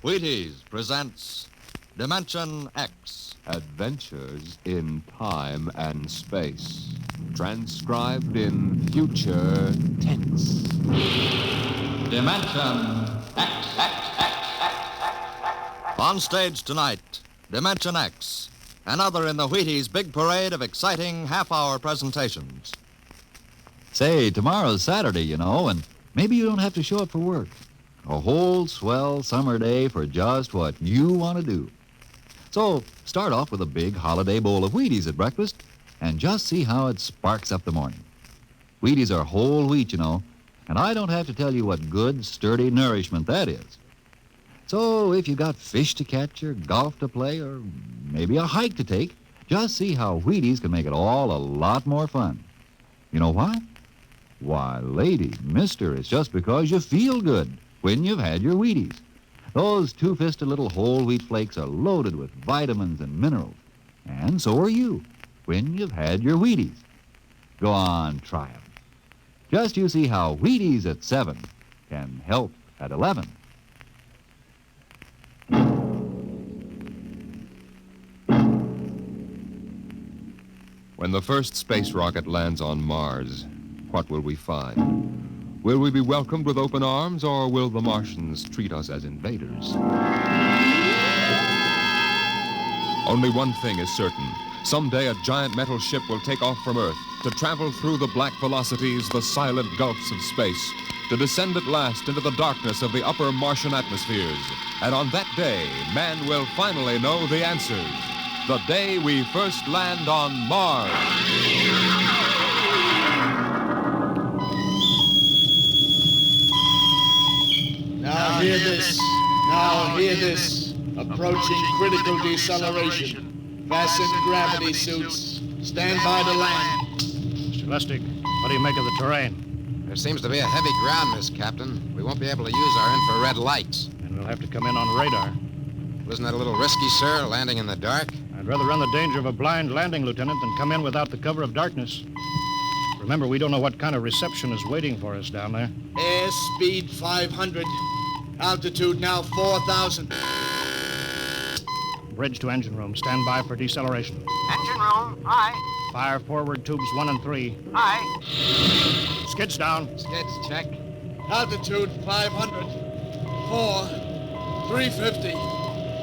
Wheaties presents Dimension X. Adventures in time and space. Transcribed in future tense. Dimension X. On stage tonight, Dimension X. Another in the Wheaties' big parade of exciting half-hour presentations. Say, tomorrow's Saturday, you know, and maybe you don't have to show up for work. A whole swell summer day for just what you want to do. So start off with a big holiday bowl of Wheaties at breakfast and just see how it sparks up the morning. Wheaties are whole wheat, you know, and I don't have to tell you what good, sturdy nourishment that is. So if you got fish to catch or golf to play or maybe a hike to take, just see how Wheaties can make it all a lot more fun. You know why? Why, lady, mister, it's just because you feel good when you've had your Wheaties. Those two-fisted little whole wheat flakes are loaded with vitamins and minerals. And so are you when you've had your Wheaties. Go on, try 'em. Just you see how Wheaties at 7 can help at 11. When the first space rocket lands on Mars, what will we find? Will we be welcomed with open arms, or will the Martians treat us as invaders? Only one thing is certain. Someday a giant metal ship will take off from Earth to travel through the black velocities, the silent gulfs of space, to descend at last into the darkness of the upper Martian atmospheres. And on that day, man will finally know the answers. The day we first land on Mars. Now hear this. Now hear this. Approaching critical deceleration. Fasten gravity suits. Stand by to land. Mr. Lustig, what do you make of the terrain? There seems to be a heavy ground, Miss Captain. We won't be able to use our infrared lights. And we'll have to come in on radar. Wasn't that a little risky, sir, landing in the dark? I'd rather run the danger of a blind landing, Lieutenant, than come in without the cover of darkness. Remember, we don't know what kind of reception is waiting for us down there. Airspeed 500. Altitude now 4,000. Bridge to engine room. Stand by for deceleration. Engine room, aye. Fire forward tubes 1 and 3. Aye. Skids down. Skids, check. Altitude 500. 4. 350.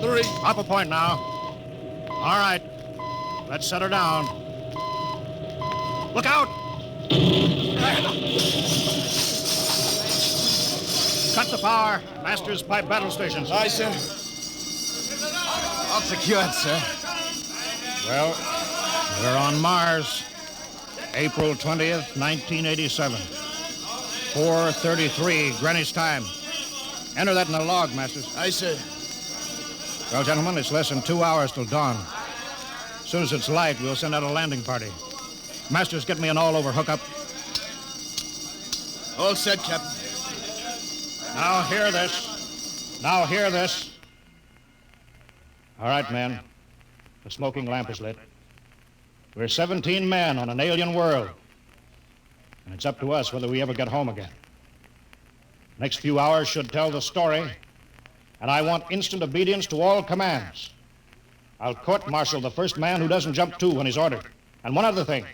3. Up a point now. All right. Let's set her down. Look out! Cut the power. Master's pipe battle stations. Aye, sir. All secured, sir. Well, we're on Mars. April 20th, 1987. 4:33 Greenwich time. Enter that in the log, Masters. Aye, sir. Well, gentlemen, it's less than 2 hours till dawn. As soon as it's light, we'll send out a landing party. Masters, get me an all-over hookup. All set, Captain. Now hear this. Now hear this. All right, men. The smoking lamp is lit. We're 17 men on an alien world. And it's up to us whether we ever get home again. Next few hours should tell the story. And I want instant obedience to all commands. I'll court-martial the first man who doesn't jump to when he's ordered. And one other thing.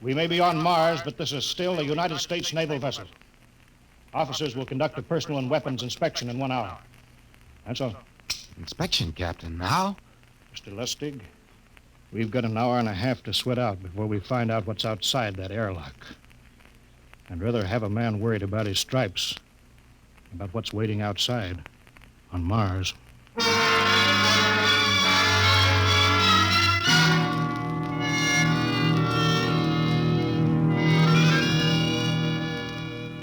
We may be on Mars, but this is still a United States naval vessel. Officers will conduct a personal and weapons inspection in 1 hour. That's all. Inspection, Captain. Now? Mr. Lustig, we've got an hour and a half to sweat out before we find out what's outside that airlock. I'd rather have a man worried about his stripes than about what's waiting outside on Mars.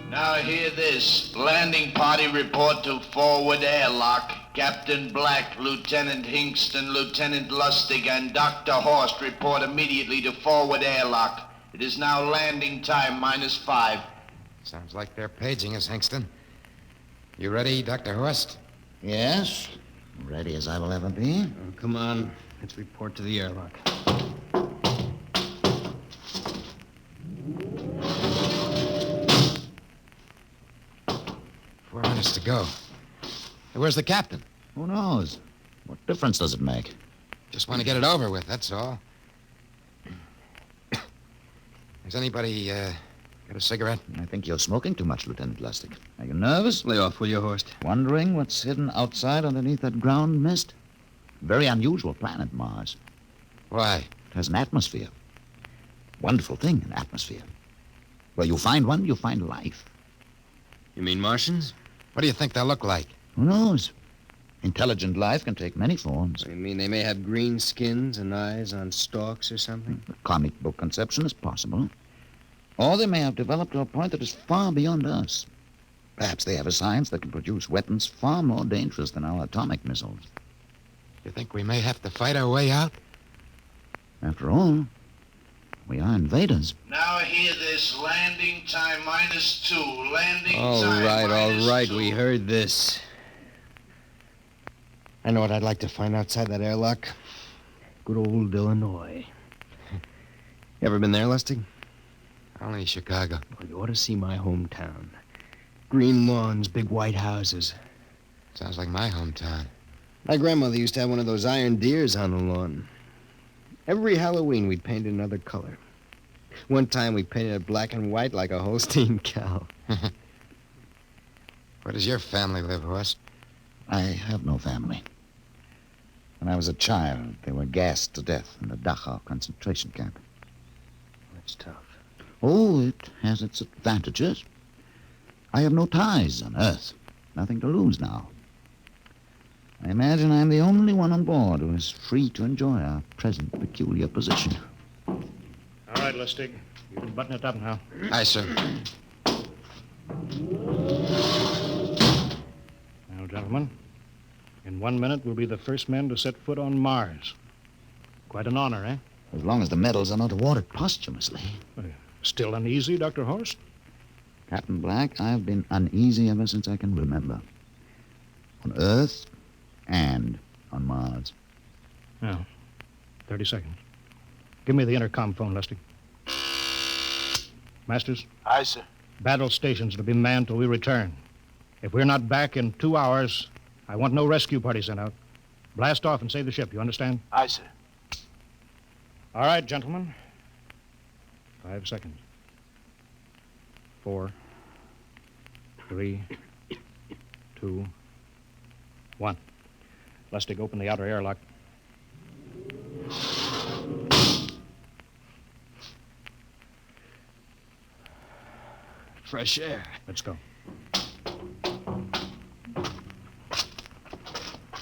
Now hear this. Landing party report to forward airlock. Captain Black, Lieutenant Hingston, Lieutenant Lustig, and Dr. Horst report immediately to forward airlock. It is now landing time -5. Sounds like they're paging us, Hingston. You ready, Dr. Horst? Yes, ready as I will ever be. Come on, let's report to the airlock. 4 minutes to go. Where's the captain? Who knows? What difference does it make? Just want to get it over with, that's all. Has anybody got a cigarette? I think you're smoking too much, Lieutenant Lustig. Are you nervous? Lay off, will you, Horst? Wondering what's hidden outside underneath that ground mist? Very unusual planet, Mars. Why? It has an atmosphere. Wonderful thing, an atmosphere. Where you find one, you find life. You mean Martians? What do you think they'll look like? Who knows? Intelligent life can take many forms. You mean they may have green skins and eyes on stalks or something? The comic book conception is possible. Or they may have developed to a point that is far beyond us. Perhaps they have a science that can produce weapons far more dangerous than our atomic missiles. You think we may have to fight our way out? After all, we are invaders. Now hear this. Landing time -2. Landing All time right, -2. we heard this. I know what I'd like to find outside that airlock. Good old Illinois. You ever been there, Lustig? Only Chicago. Well, you ought to see my hometown. Green lawns, big white houses. Sounds like my hometown. My grandmother used to have one of those iron deers on the lawn. Every Halloween, we'd paint it another color. One time, we painted it black and white like a Holstein cow. Where does your family live, Horst? I have no family. When I was a child, they were gassed to death in the Dachau concentration camp. That's tough. Oh, it has its advantages. I have no ties on Earth. Nothing to lose now. I imagine I'm the only one on board who is free to enjoy our present peculiar position. All right, Lustig. You can button it up now. Aye, sir. Now, gentlemen, in 1 minute, we'll be the first men to set foot on Mars. Quite an honor, eh? As long as the medals are not awarded posthumously. Still uneasy, Dr. Horst? Captain Black, I've been uneasy ever since I can remember. On Earth and on Mars. Now, 30 seconds. Give me the intercom phone, Lustig. Masters? Aye, sir. Battle stations to be manned till we return. If we're not back in 2 hours, I want no rescue party sent out. Blast off and save the ship, you understand? Aye, sir. All right, gentlemen. 5 seconds. 4, 3, 2, 1. Lustig, open the outer airlock. Fresh air. Let's go.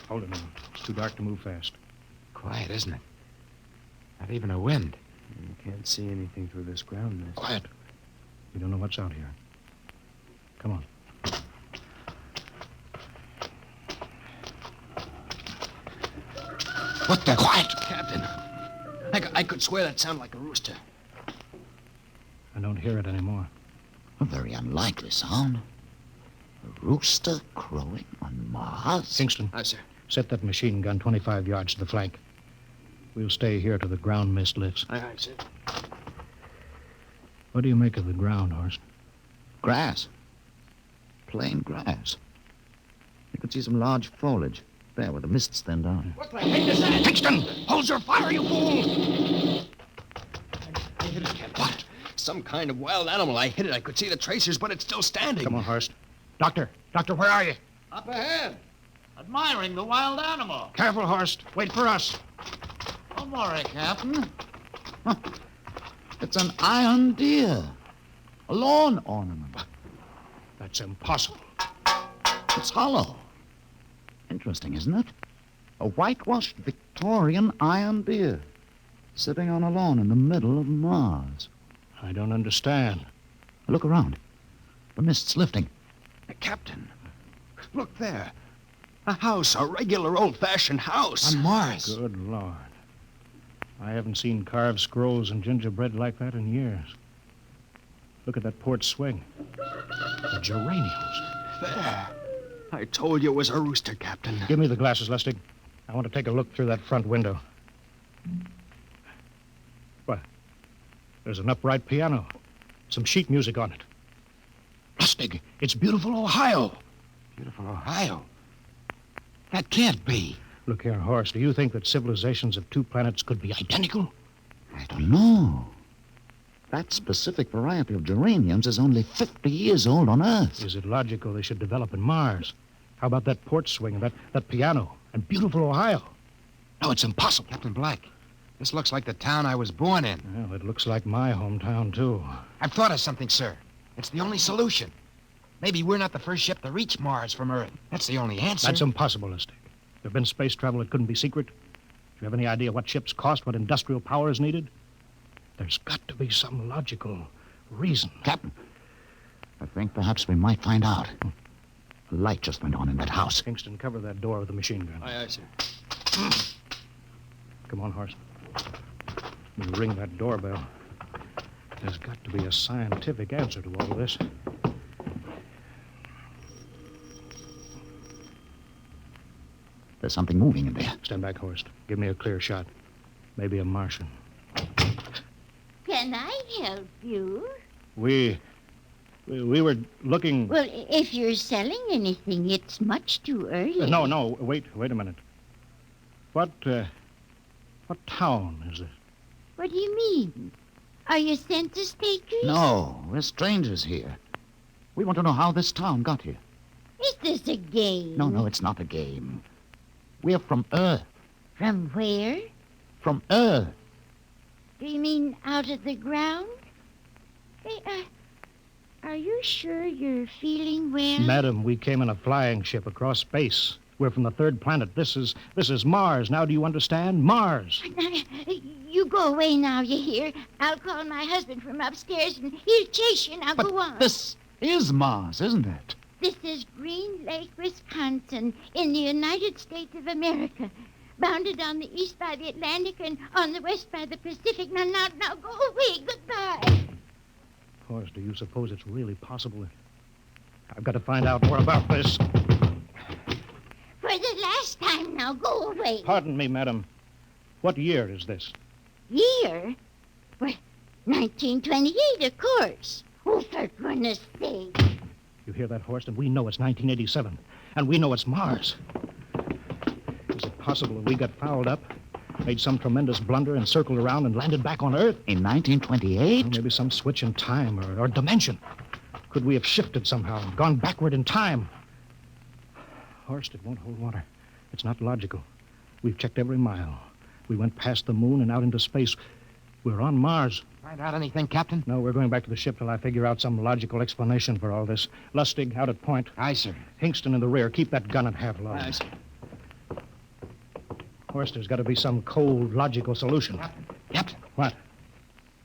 Hold it now. It's too dark to move fast. Quiet, isn't it? Not even a wind. You can't see anything through this ground mist. Quiet. We don't know what's out here. Come on. What the? Quiet! Captain, I could swear that sounded like a rooster. I don't hear it anymore. A very unlikely sound. A rooster crowing on Mars? Kingston, Aye, sir. set that machine gun 25 yards to the flank. We'll stay here till the ground mist lifts. Aye, sir. What do you make of the ground, Horst? Grass. Plain grass. You can see some large foliage there where the mists thin down. What the heck is that? Kingston! Hold your fire, you fool! I hit it, Captain. What? Some kind of wild animal. I hit it. I could see the tracers, but it's still standing. Come on, Horst. Doctor, where are you? Up ahead. Admiring the wild animal. Careful, Horst. Wait for us. Don't worry, Captain. Huh. It's an iron deer. A lawn ornament. That's impossible. It's hollow. Interesting, isn't it? A whitewashed Victorian iron deer sitting on a lawn in the middle of Mars. I don't understand. Look around. The mist's lifting. Captain, look there. A house, a regular old-fashioned house. On Mars. Good Lord. I haven't seen carved scrolls and gingerbread like that in years. Look at that port swing. The geraniums. There. I told you it was a rooster, Captain. Give me the glasses, Lustig. I want to take a look through that front window. What? There's an upright piano. Some sheet music on it. Lustig, it's beautiful Ohio. Beautiful Ohio. That can't be. Look here, Horace, do you think that civilizations of two planets could be identical? I don't know. That specific variety of geraniums is only 50 years old on Earth. Is it logical they should develop in Mars? How about that porch swing and that piano and beautiful Ohio? No, it's impossible. Captain Black, this looks like the town I was born in. Well, it looks like my hometown, too. I've thought of something, sir. It's the only solution. Maybe we're not the first ship to reach Mars from Earth. That's the only answer. That's impossible, Lustig. If there'd been space travel, it couldn't be secret. Do you have any idea what ships cost, what industrial power is needed? There's got to be some logical reason. Captain, I think perhaps we might find out. A light just went on in that house. Kingston, cover that door with the machine gun. Aye, sir. Come on, Horace. You ring that doorbell. There's got to be a scientific answer to all of this. There's something moving in there. Stand back, Horace. Give me a clear shot. Maybe a Martian. Can I help you? We were looking... Well, if you're selling anything, it's much too early. No, wait a minute. What town is this? What do you mean? Are you census takers? No, we're strangers here. We want to know how this town got here. Is this a game? No, it's not a game. We're from Earth. From where? From Earth. Do you mean out of the ground? Hey, are you sure you're feeling well? Madam, we came in a flying ship across space. We're from the third planet. This is Mars. Now do you understand? Mars. You go away now, you hear? I'll call my husband from upstairs and he'll chase you. Now go on. This is Mars, isn't it? This is Green Lake, Wisconsin, in the United States of America. Bounded on the east by the Atlantic and on the west by the Pacific. Now, go away. Goodbye. Horace, do you suppose it's really possible? I've got to find out more about this. For the last time now, go away. Pardon me, madam. What year is this? Year? Well, 1928, of course. Oh, for goodness sake. You hear that, Horst? And we know it's 1987. And we know it's Mars. Is it possible that we got fouled up, made some tremendous blunder, and circled around and landed back on Earth? In 1928? Well, maybe some switch in time or dimension. Could we have shifted somehow and gone backward in time? Horst, it won't hold water. It's not logical. We've checked every mile. We went past the moon and out into space. We're on Mars. Find out anything, Captain? No, we're going back to the ship till I figure out some logical explanation for all this. Lustig, out at point. Aye, sir. Hingston in the rear. Keep that gun at half load. Aye, sir. Horst, there's got to be some cold, logical solution. Captain. What?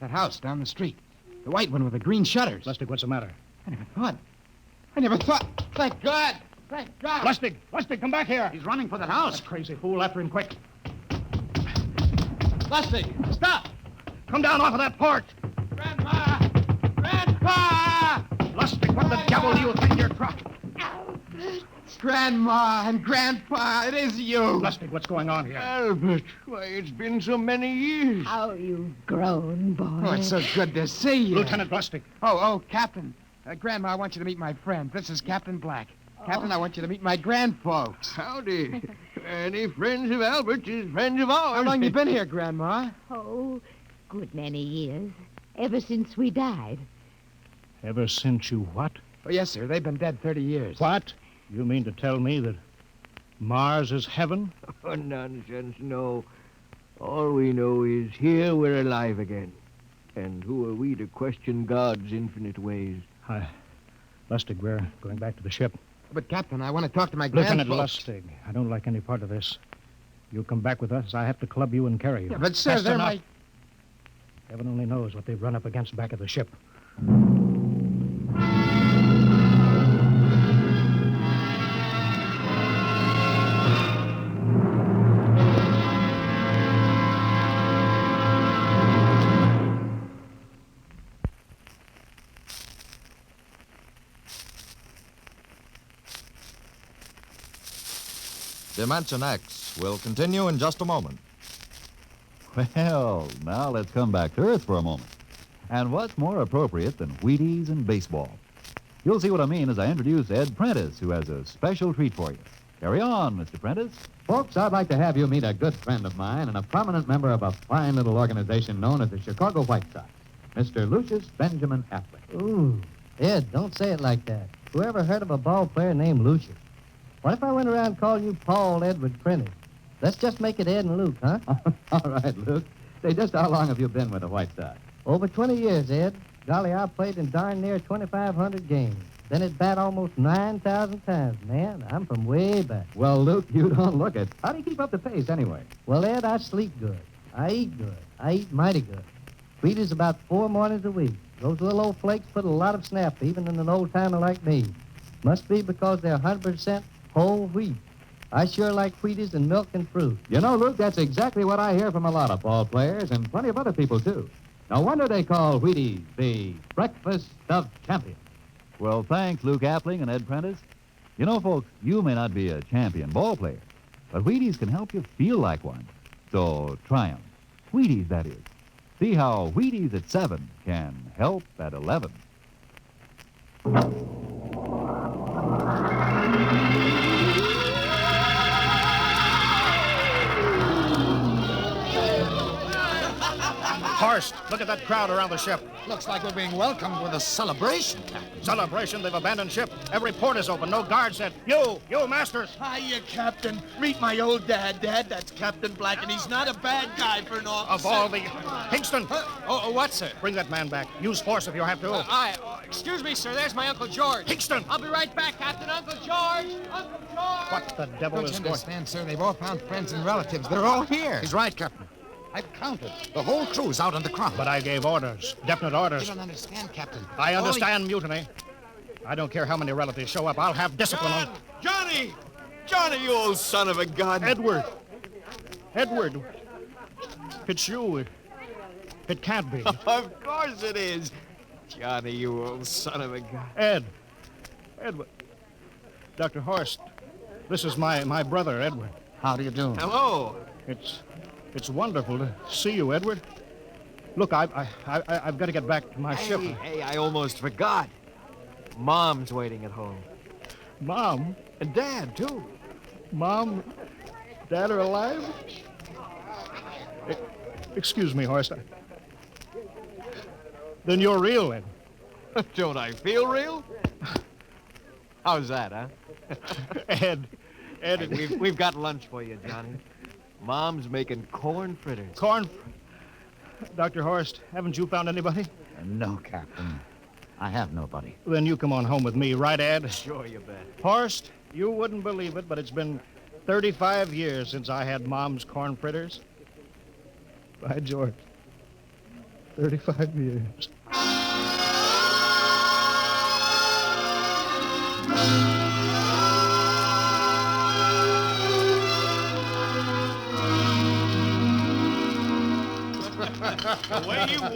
That house down the street. The white one with the green shutters. Lustig, what's the matter? I never thought. Thank God. Thank God. Lustig, come back here. He's running for that house. That crazy fool, after him quick. Lustig, stop! Come down off of that porch. Grandma! Grandpa! Lustig, what the devil do you think you're cropping? Grandma and Grandpa, it is you. Lustig, what's going on here? Albert, why, it's been so many years. How you've grown, boy. Oh, it's so good to see you. Lieutenant Lustig. Oh, Captain. Grandma, I want you to meet my friend. This is Captain Black. Captain, I want you to meet my grandfolks. Howdy. Any friends of Albert's is friends of ours. How long you been here, Grandma? Oh, good many years. Ever since we died. Ever since you what? Oh, yes, sir. They've been dead 30 years. What? You mean to tell me that Mars is heaven? Oh, nonsense, no. All we know is here we're alive again. And who are we to question God's infinite ways? Lustig, we're going back to the ship. But, Captain, I want to talk to my Lieutenant grandfolks. Lustig, I don't like any part of this. You come back with us, I have to club you and carry you. Yeah, but, sir, That's they're enough. my... Heaven only knows what they've run up against back of the ship. Dimension X will continue in just a moment. Well, now let's come back to Earth for a moment. And what's more appropriate than Wheaties and baseball? You'll see what I mean as I introduce Ed Prentice, who has a special treat for you. Carry on, Mr. Prentice. Folks, I'd like to have you meet a good friend of mine and a prominent member of a fine little organization known as the Chicago White Sox, Mr. Lucius Benjamin Appling. Ooh, Ed, don't say it like that. Whoever heard of a ball player named Lucius? What if I went around calling you Paul Edward Prentice? Let's just make it Ed and Luke, huh? All right, Luke. Say, just how long have you been with the White Sox? Over 20 years, Ed. Golly, I played in darn near 2,500 games. Been at bat almost 9,000 times. Man, I'm from way back. Well, Luke, you don't look it. How do you keep up the pace, anyway? Well, Ed, I sleep good. I eat good. I eat mighty good. Wheaties about 4 mornings a week. Those little old flakes put a lot of snap, even in an old-timer like me. Must be because they're 100% whole wheat. I sure like Wheaties and milk and fruit. You know, Luke, that's exactly what I hear from a lot of ball players and plenty of other people, too. No wonder they call Wheaties the breakfast of champions. Well, thanks, Luke Appling and Ed Prentice. You know, folks, you may not be a champion ball player, but Wheaties can help you feel like one. So try 'em. Wheaties, that is. See how Wheaties at 7 can help at 11. Horst, look at that crowd around the ship. Looks like we're being welcomed with a celebration, Captain. Celebration, they've abandoned ship. Every port is open, no guards set. You, Masters. Hiya, Captain. Meet my old dad. Dad, that's Captain Black, and he's not a bad guy for an officer. Of all the... Hingston! What, sir? Bring that man back. Use force if you have to. Excuse me, sir. There's my Uncle George. Hingston! I'll be right back, Captain. Uncle George! Uncle George! What the devil Don't is you going... understand, sir? They've all found friends and relatives. They're all here. He's right, Captain. I've counted. The whole crew's out on the crowd. But I gave orders. Definite orders. You don't understand, Captain. I understand mutiny. I don't care how many relatives show up. I'll have discipline on... Johnny! Johnny, you old son of a gun! Edward! It's you. It can't be. Of course it is. Johnny, you old son of a gun. Edward. Dr. Horst, this is my brother, Edward. How do you do? Hello. It's wonderful to see you, Edward. Look, I've got to get back to my ship. Hey, I almost forgot. Mom's waiting at home. Mom? And Dad, too. Mom, Dad are alive? Excuse me, Horst. Then you're real, Ed. Don't I feel real? How's that, huh? Ed, Hey, we've got lunch for you, Johnny. Mom's making corn fritters. Dr. Horst, haven't you found anybody? No, Captain. I have nobody. Then you come on home with me, right, Ed? Sure, you bet. Horst, you wouldn't believe it, but it's been 35 years since I had Mom's corn fritters. By George. 35 years.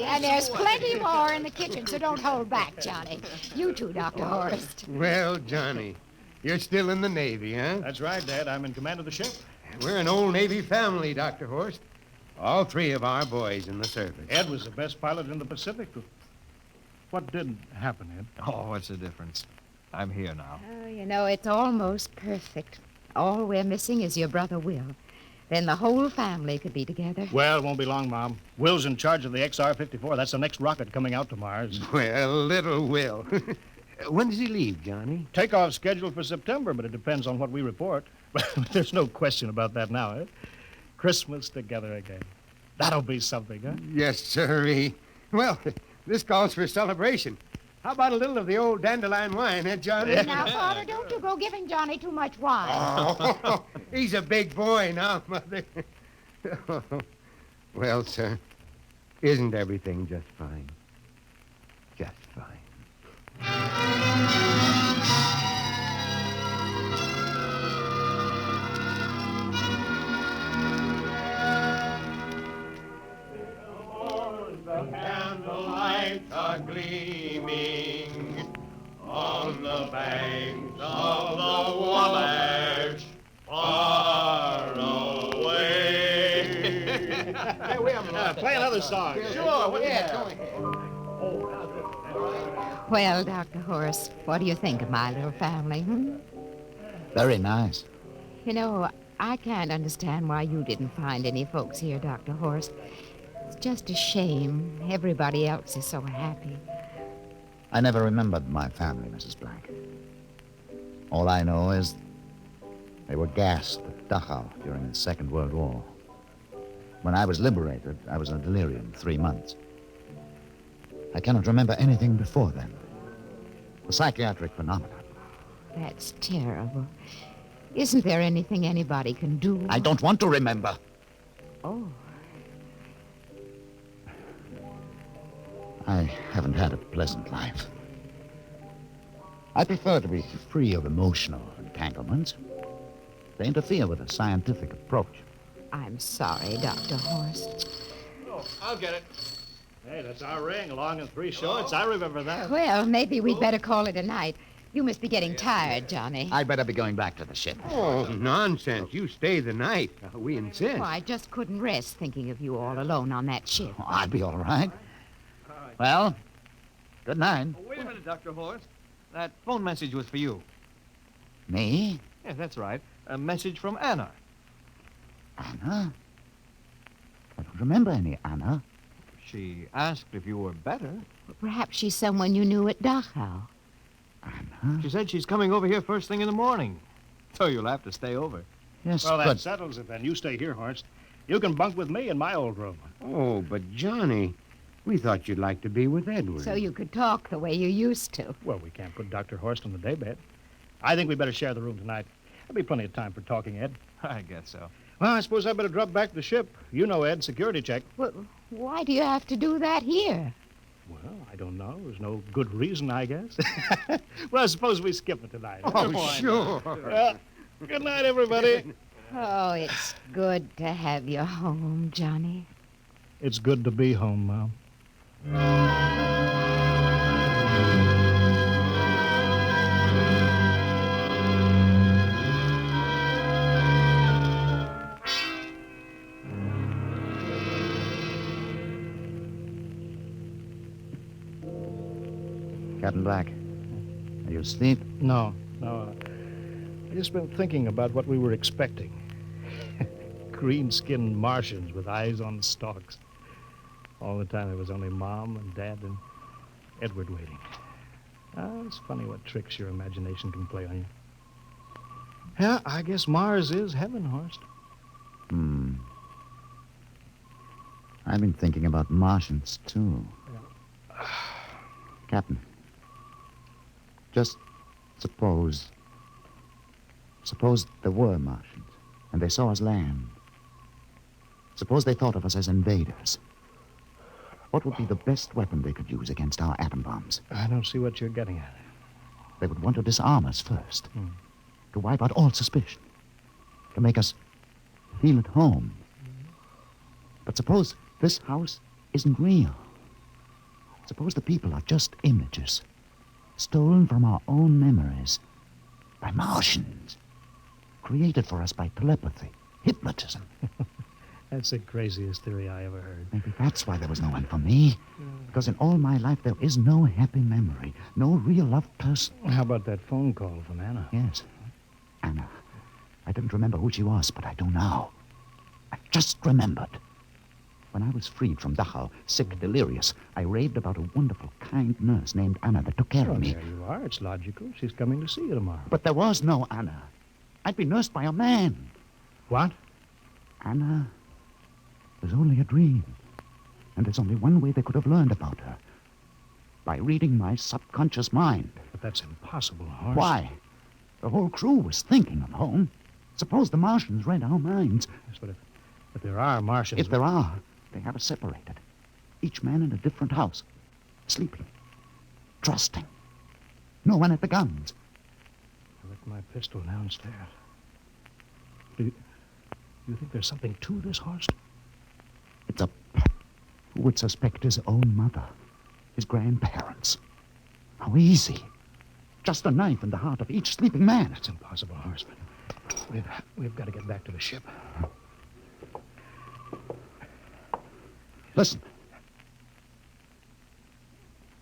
And there's plenty more in the kitchen, so don't hold back, Johnny. You too, Dr. Horst. Well, Johnny, you're still in the Navy, huh? That's right, Dad. I'm in command of the ship. We're an old Navy family, Dr. Horst. All 3 of our boys in the service. Ed was the best pilot in the Pacific. What did happen, Ed? Oh, what's the difference? I'm here now. Oh, you know, it's almost perfect. All we're missing is your brother Will. Then the whole family could be together. Well, it won't be long, Mom. Will's in charge of the XR-54. That's the next rocket coming out to Mars. Well, little Will. When does he leave, Johnny? Takeoff scheduled for September, but it depends on what we report. There's no question about that now, eh? Christmas together again. That'll be something, huh? Yes, sirree. Well, this calls for celebration. How about a little of the old dandelion wine, eh, Johnny? Now, Father, don't you go giving Johnny too much wine. Oh, he's a big boy now, Mother. Well, sir, isn't everything just fine? Just fine. The candlelights are gleaming on the banks of the Wabash, far away. Hey, we have play another song. Sure, Well, Dr. Horst, what do you think of my little family, Very nice. You know, I can't understand why you didn't find any folks here, Dr. Horst. It's just a shame. Everybody else is so happy. I never remembered my family, Mrs. Black. All I know is they were gassed at Dachau during the Second World War. When I was liberated, I was in delirium 3 months. I cannot remember anything before then. A psychiatric phenomenon. That's terrible. Isn't there anything anybody can do? I don't want to remember. Oh. I haven't had a pleasant life. I prefer to be free of emotional entanglements. They interfere with a scientific approach. I'm sorry, Dr. Horst. Oh, I'll get it. Hey, that's our ring, long and 3 shorts. I remember that. Well, maybe we'd better call it a night. You must be getting tired, Johnny. I'd better be going back to the ship. Oh, nonsense. You stay the night. We insist. Oh, I just couldn't rest thinking of you all alone on that ship. Oh, I'll be all right. Well, good night. Oh, wait a minute, Dr. Horst. That phone message was for you. Me? Yeah, that's right. A message from Anna. Anna? I don't remember any Anna. She asked if you were better. Perhaps she's someone you knew at Dachau. Anna? She said she's coming over here first thing in the morning. So you'll have to stay over. Yes, well, that but... settles it then. You stay here, Horst. You can bunk with me in my old room. Oh, but Johnny, we thought you'd like to be with Edward. So you could talk the way you used to. Well, we can't put Dr. Horst on the daybed. I think we better share the room tonight. There'll be plenty of time for talking, Ed. I guess so. Well, I suppose I better drop back to the ship. You know, Ed, security check. Well, why do you have to do that here? Well, I don't know. There's no good reason, I guess. Well, suppose we skip it tonight. Oh, sure. Good night, everybody. Oh, it's good to have you home, Johnny. It's good to be home, Mom. Captain Black, are you asleep? No. I just been thinking about what we were expecting. Green-skinned Martians with eyes on stalks. All the time there was only Mom and Dad and Edward waiting. It's funny what tricks your imagination can play on you. Yeah, I guess Mars is heaven, Horst. I've been thinking about Martians, too. Yeah. Captain, just suppose there were Martians, and they saw us land. Suppose they thought of us as invaders. What would be the best weapon they could use against our atom bombs? I don't see what you're getting at. They would want to disarm us first, to wipe out all suspicion, to make us feel at home. But suppose this house isn't real. Suppose the people are just images, stolen from our own memories by Martians, created for us by telepathy, hypnotism. That's the craziest theory I ever heard. Maybe that's why there was no one for me. Because in all my life, there is no happy memory, no real loved person. How about that phone call from Anna? Yes, Anna. I didn't remember who she was, but I do now. I just remembered. When I was freed from Dachau, sick, delirious, I raved about a wonderful, kind nurse named Anna that took care of me. There you are. It's logical. She's coming to see you tomorrow. But there was no Anna. I'd been nursed by a man. What? Anna was only a dream. And there's only one way they could have learned about her. By reading my subconscious mind. But that's impossible, Horst. Why? The whole crew was thinking of home. Suppose the Martians read our minds. Yes, but if there are Martians... If there are, they have us separated. Each man in a different house. Sleeping. Trusting. No one at the guns. I left my pistol downstairs. Do you think there's something to this, Horst? It's a... Who would suspect his own mother? His grandparents? How easy. Just a knife in the heart of each sleeping man. It's impossible, Horst. We've got to get back to the ship. Listen.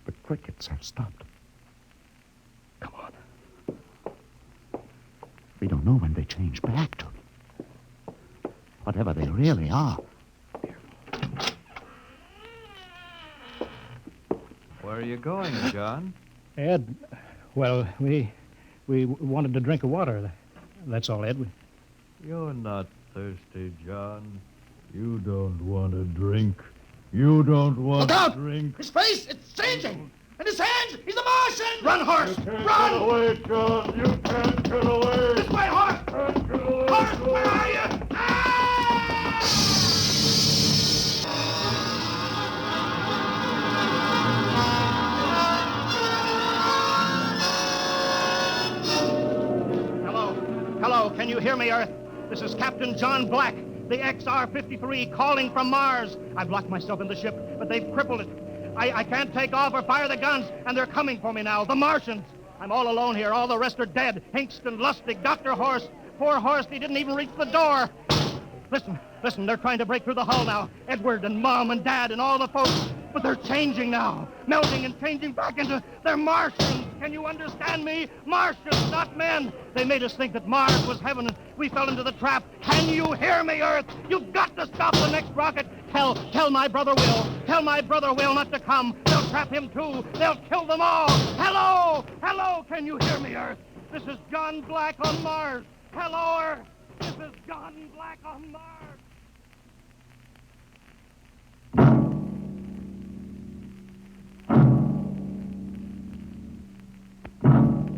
The crickets have stopped. Come on. We don't know when they change back to. Whatever they really are. Where are you going, John? Ed, well, we wanted to drink of water. That's all, Ed. You're not thirsty, John. You don't want to drink. You don't want Look out! to drink. His face, it's changing! And his hands, he's a Martian! Run, horse! You can't Run! get away, John. You can't get away. This way, horse! Can't get away, Horse, John. where are you? Hello, can you hear me, Earth? This is Captain John Black, the XR-53, calling from Mars. I've locked myself in the ship, but they've crippled it. I can't take off or fire the guns, and they're coming for me now, the Martians. I'm all alone here. All the rest are dead. Hingston, Lustig, Dr. Horst. Poor Horst, he didn't even reach the door. Listen, they're trying to break through the hull now. Edward and Mom and Dad and all the folks. But they're changing now. Melting and changing back into... They're Martians. Can you understand me? Martians, not men. They made us think that Mars was heaven and we fell into the trap. Can you hear me, Earth? You've got to stop the next rocket. Tell my brother Will. Tell my brother Will not to come. They'll trap him too. They'll kill them all. Hello, can you hear me, Earth? This is John Black on Mars. Hello, Earth. This is John Black on Mars.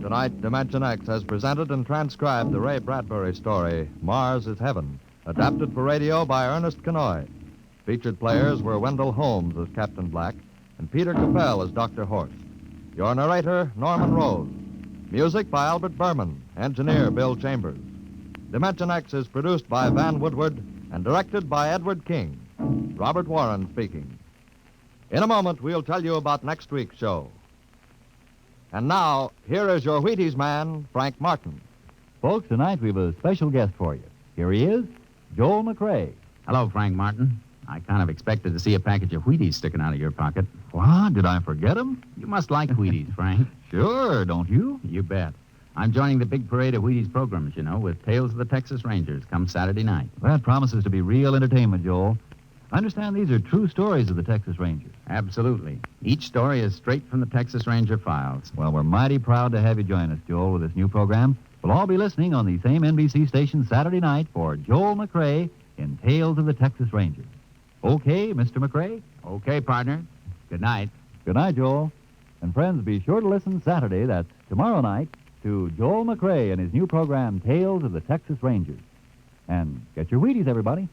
Tonight, Dimension X has presented and transcribed the Ray Bradbury story, Mars is Heaven, adapted for radio by Ernest Kenoy. Featured players were Wendell Holmes as Captain Black and Peter Capell as Dr. Horst. Your narrator, Norman Rose. Music by Albert Berman, engineer Bill Chambers. Dimension X is produced by Van Woodward and directed by Edward King. Robert Warren speaking. In a moment, we'll tell you about next week's show. And now, here is your Wheaties man, Frank Martin. Folks, tonight we have a special guest for you. Here he is, Joel McRae. Hello, Frank Martin. I kind of expected to see a package of Wheaties sticking out of your pocket. What? Did I forget him? You must like Wheaties, Frank. Sure, don't you? You bet. I'm joining the big parade of Wheaties programs, you know, with Tales of the Texas Rangers come Saturday night. That promises to be real entertainment, Joel. I understand these are true stories of the Texas Rangers. Absolutely. Each story is straight from the Texas Ranger files. Well, we're mighty proud to have you join us, Joel, with this new program. We'll all be listening on the same NBC station Saturday night for Joel McRae in Tales of the Texas Rangers. Okay, Mr. McRae? Okay, partner. Good night. Good night, Joel. And friends, be sure to listen Saturday, that's tomorrow night, to Joel McRae and his new program, Tales of the Texas Rangers. And get your Wheaties, everybody.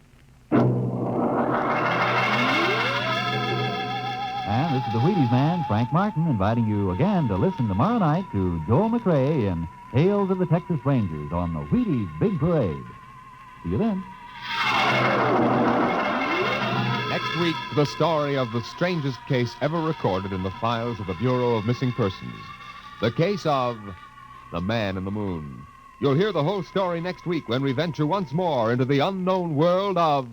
And this is the Wheaties man, Frank Martin, inviting you again to listen tomorrow night to Joel McRae in Tales of the Texas Rangers on the Wheaties Big Parade. See you then. Next week, the story of the strangest case ever recorded in the files of the Bureau of Missing Persons. The case of the Man in the Moon. You'll hear the whole story next week when we venture once more into the unknown world of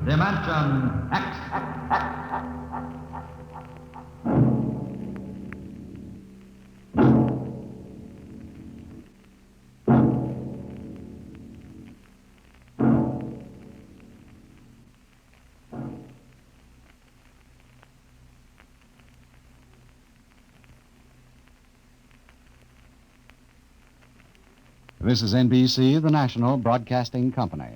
Dimension X. This is NBC, the national broadcasting company.